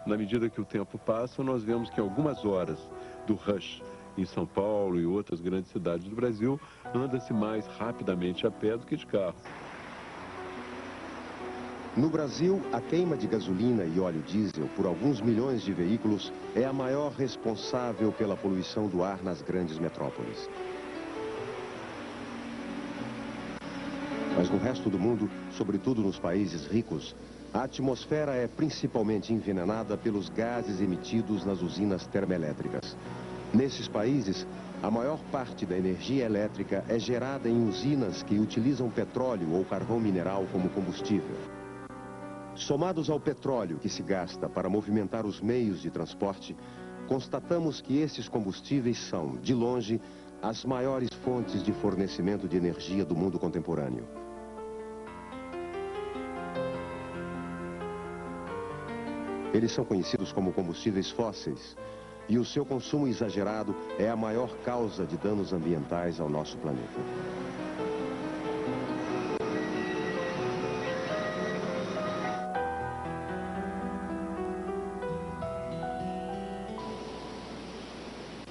Na medida que o tempo passa, nós vemos que algumas horas do rush em São Paulo e outras grandes cidades do Brasil, anda-se mais rapidamente a pé do que de carro. No Brasil, a queima de gasolina e óleo diesel por alguns milhões de veículos é a maior responsável pela poluição do ar nas grandes metrópoles. Mas no resto do mundo, sobretudo nos países ricos, a atmosfera é principalmente envenenada pelos gases emitidos nas usinas termoelétricas. Nesses países, a maior parte da energia elétrica é gerada em usinas que utilizam petróleo ou carvão mineral como combustível. Somados ao petróleo que se gasta para movimentar os meios de transporte, constatamos que esses combustíveis são, de longe, as maiores fontes de fornecimento de energia do mundo contemporâneo. Eles são conhecidos como combustíveis fósseis, e o seu consumo exagerado é a maior causa de danos ambientais ao nosso planeta.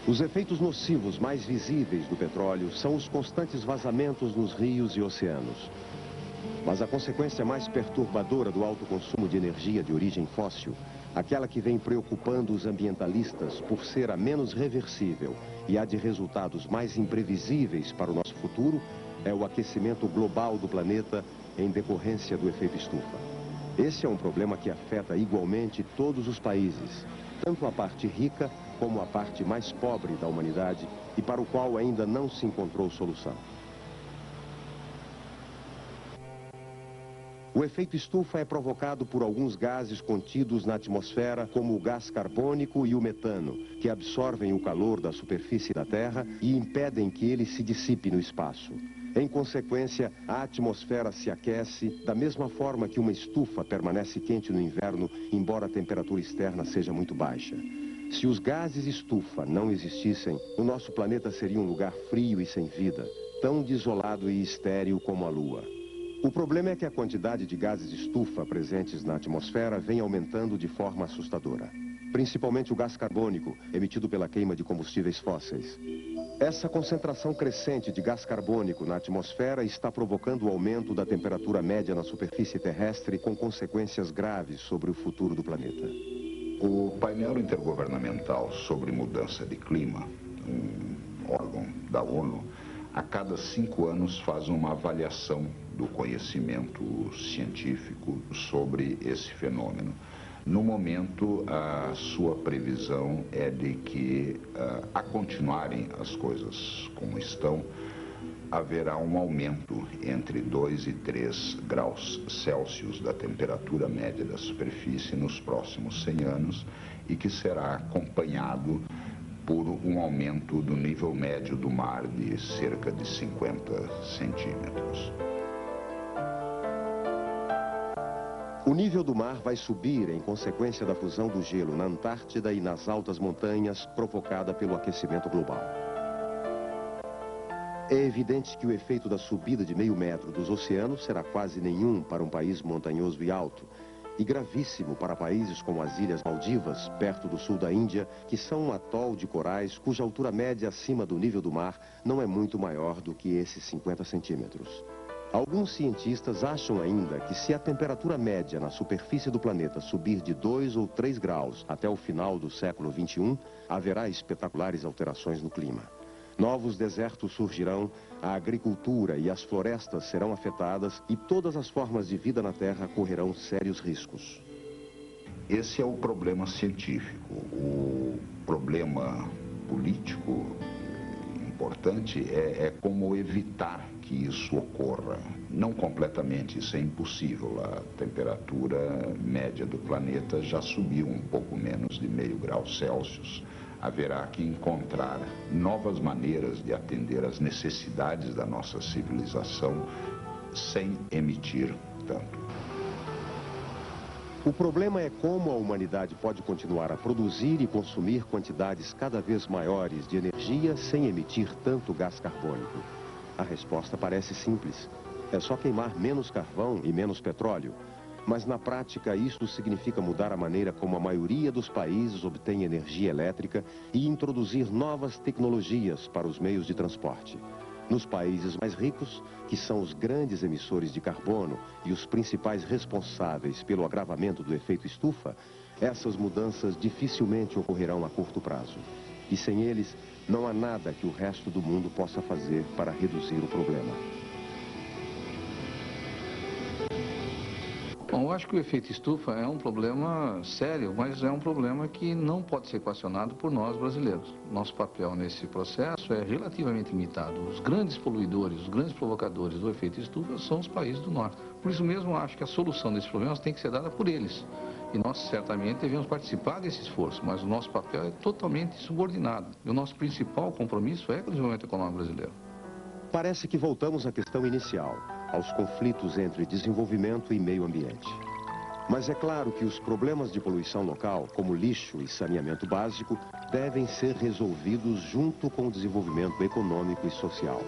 Os efeitos nocivos mais visíveis do petróleo são os constantes vazamentos nos rios e oceanos. Mas a consequência mais perturbadora do alto consumo de energia de origem fóssil, aquela que vem preocupando os ambientalistas por ser a menos reversível e a de resultados mais imprevisíveis para o nosso futuro, é o aquecimento global do planeta em decorrência do efeito estufa. Esse é um problema que afeta igualmente todos os países, tanto a parte rica como a parte mais pobre da humanidade e para o qual ainda não se encontrou solução. O efeito estufa é provocado por alguns gases contidos na atmosfera, como o gás carbônico e o metano, que absorvem o calor da superfície da Terra e impedem que ele se dissipe no espaço. Em consequência, a atmosfera se aquece da mesma forma que uma estufa permanece quente no inverno, embora a temperatura externa seja muito baixa. Se os gases estufa não existissem, o nosso planeta seria um lugar frio e sem vida, tão desolado e estéril como a Lua. O problema é que a quantidade de gases estufa presentes na atmosfera vem aumentando de forma assustadora. Principalmente o gás carbônico, emitido pela queima de combustíveis fósseis. Essa concentração crescente de gás carbônico na atmosfera está provocando o aumento da temperatura média na superfície terrestre, com consequências graves sobre o futuro do planeta. O painel intergovernamental sobre mudança de clima, um órgão da ONU, a cada 5 anos faz uma avaliação do conhecimento científico sobre esse fenômeno. No momento, a sua previsão é de que, a continuarem as coisas como estão, haverá um aumento entre 2 e 3 graus Celsius da temperatura média da superfície nos próximos 100 anos e que será acompanhado por um aumento do nível médio do mar de cerca de 50 centímetros. O nível do mar vai subir em consequência da fusão do gelo na Antártida e nas altas montanhas provocada pelo aquecimento global. É evidente que o efeito da subida de meio metro dos oceanos será quase nenhum para um país montanhoso e alto, e gravíssimo para países como as Ilhas Maldivas, perto do sul da Índia, que são um atol de corais cuja altura média acima do nível do mar não é muito maior do que esses 50 centímetros. Alguns cientistas acham ainda que se a temperatura média na superfície do planeta subir de 2 ou 3 graus até o final do século XXI, haverá espetaculares alterações no clima. Novos desertos surgirão, a agricultura e as florestas serão afetadas e todas as formas de vida na Terra correrão sérios riscos. Esse é o problema científico. O problema político importante é como evitar que isso ocorra. Não completamente, isso é impossível. A temperatura média do planeta já subiu um pouco menos de meio grau Celsius. Haverá que encontrar novas maneiras de atender às necessidades da nossa civilização sem emitir tanto. O problema é como a humanidade pode continuar a produzir e consumir quantidades cada vez maiores de energia sem emitir tanto gás carbônico. A resposta parece simples. É só queimar menos carvão e menos petróleo. Mas na prática isso significa mudar a maneira como a maioria dos países obtém energia elétrica e introduzir novas tecnologias para os meios de transporte. Nos países mais ricos, que são os grandes emissores de carbono e os principais responsáveis pelo agravamento do efeito estufa, essas mudanças dificilmente ocorrerão a curto prazo. E sem eles, não há nada que o resto do mundo possa fazer para reduzir o problema. Bom, eu acho que o efeito estufa é um problema sério, mas é um problema que não pode ser equacionado por nós brasileiros. Nosso papel nesse processo é relativamente limitado. Os grandes poluidores, os grandes provocadores do efeito estufa são os países do norte. Por isso mesmo, acho que a solução desses problemas tem que ser dada por eles. E nós certamente devemos participar desse esforço, mas o nosso papel é totalmente subordinado. E o nosso principal compromisso é com o desenvolvimento econômico brasileiro. Parece que voltamos à questão inicial, aos conflitos entre desenvolvimento e meio ambiente. Mas é claro que os problemas de poluição local, como lixo e saneamento básico, devem ser resolvidos junto com o desenvolvimento econômico e social.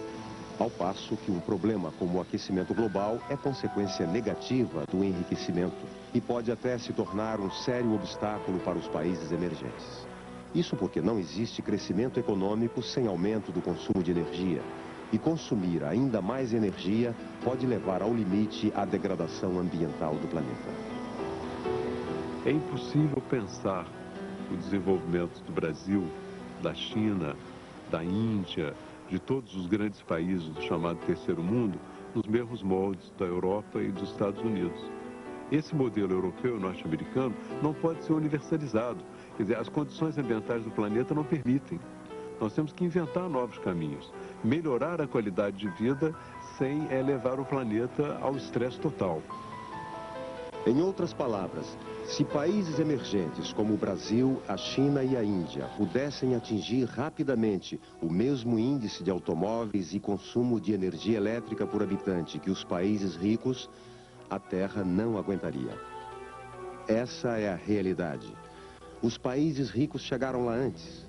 Ao passo que um problema como o aquecimento global é consequência negativa do enriquecimento e pode até se tornar um sério obstáculo para os países emergentes. Isso porque não existe crescimento econômico sem aumento do consumo de energia. E consumir ainda mais energia pode levar ao limite a degradação ambiental do planeta. É impossível pensar o desenvolvimento do Brasil, da China, da Índia, de todos os grandes países do chamado terceiro mundo, nos mesmos moldes da Europa e dos Estados Unidos. Esse modelo europeu e norte-americano não pode ser universalizado. Quer dizer, as condições ambientais do planeta não permitem. Nós temos que inventar novos caminhos, melhorar a qualidade de vida sem levar o planeta ao estresse total. Em outras palavras, se países emergentes como o Brasil, a China e a Índia pudessem atingir rapidamente o mesmo índice de automóveis e consumo de energia elétrica por habitante que os países ricos, a Terra não aguentaria. Essa é a realidade. Os países ricos chegaram lá antes.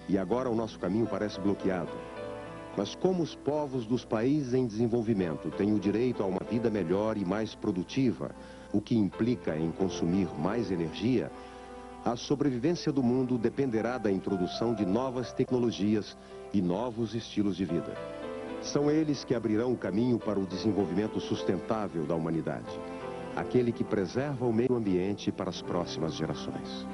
E agora o nosso caminho parece bloqueado. Mas como os povos dos países em desenvolvimento têm o direito a uma vida melhor e mais produtiva, o que implica em consumir mais energia, a sobrevivência do mundo dependerá da introdução de novas tecnologias e novos estilos de vida. São eles que abrirão o caminho para o desenvolvimento sustentável da humanidade, aquele que preserva o meio ambiente para as próximas gerações.